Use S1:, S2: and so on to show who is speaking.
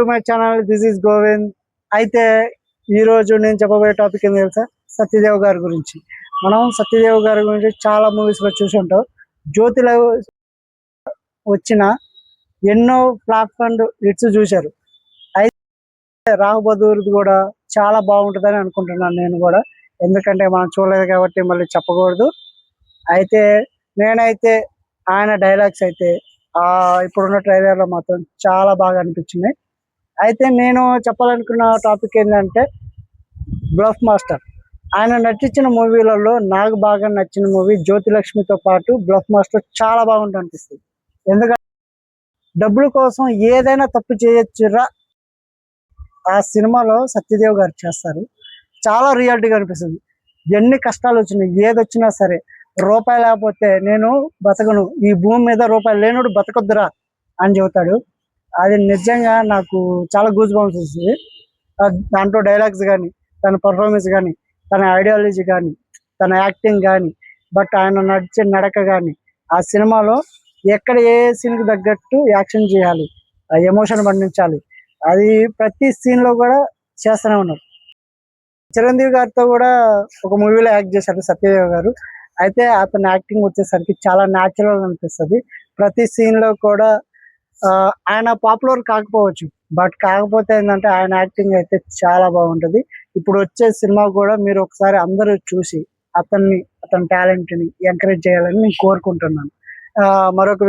S1: My channel this is Govind. అయితే ఈరోజు నేను చెప్పబోయే టాపిక్ ఏంటి తెలుసా? సత్యదేవ్ గారి గురించి. మనం సత్యదేవ్ గారి గురించి చాలా మూవీస్లో చూసి ఉంటాం. జ్యోతిలో వచ్చిన ఎన్నో ఫ్లాప్ అండ్ హిట్స్ చూశారు. అయితే రాహుబదూర్ది కూడా చాలా బాగుంటుందని అనుకుంటున్నాను నేను కూడా. ఎందుకంటే మనం చూడలేదు కాబట్టి మళ్ళీ చెప్పకూడదు. అయితే నేనైతే ఆయన డైలాగ్స్ అయితే ఇప్పుడున్న ట్రైలర్లో మాత్రం చాలా బాగా అనిపించినాయి. అయితే నేను చెప్పాలనుకున్న టాపిక్ ఏంటంటే బ్లఫ్ మాస్టర్. ఆయన నటించిన మూవీలలో నాకు బాగా నచ్చిన మూవీ జ్యోతిలక్ష్మితో పాటు బ్లఫ్ మాస్టర్ చాలా బాగుంటుంది అనిపిస్తుంది. ఎందుకంటే డబ్బుల కోసం ఏదైనా తప్పు చేయొచ్చురా ఆ సినిమాలో సత్యదేవ్ గారు చేస్తారు. చాలా రియాలిటీగా అనిపిస్తుంది. ఎన్ని కష్టాలు వచ్చినాయి, ఏదొచ్చినా సరే రూపాయి లేకపోతే నేను బతకను, ఈ భూమి మీద రూపాయలు లేనుడు బతకొద్దురా అని చెబుతాడు. అది నిజంగా నాకు చాలా గూజ్ బంప్స్ వస్తుంది. దాంట్లో డైలాగ్స్ కానీ, తన పర్ఫార్మెన్స్ కానీ, తన ఐడియాలజీ కానీ, తన యాక్టింగ్ కానీ, బట్ ఆయన నడిచే నడక కానీ, ఆ సినిమాలో ఎక్కడ ఏ సీన్కి తగ్గట్టు యాక్షన్ చేయాలి, ఆ ఎమోషన్ పండించాలి, అది ప్రతి సీన్లో కూడా చేస్తూనే ఉన్నారు. చిరంజీవి గారితో కూడా ఒక మూవీలో యాక్ట్ చేశారు సత్యదేవ్ గారు. అయితే అతని యాక్టింగ్ వచ్చేసరికి చాలా న్యాచురల్ అనిపిస్తుంది. ప్రతి సీన్లో కూడా ఆయన పాపులర్ కాకపోవచ్చు, బట్ కాకపోతే ఏంటంటే ఆయన యాక్టింగ్ అయితే చాలా బాగుంటుంది. ఇప్పుడు వచ్చే సినిమా కూడా మీరు ఒకసారి అందరూ చూసి అతని టాలెంట్ని ఎంకరేజ్ చేయాలని నేను కోరుకుంటున్నాను. మరొక విషయం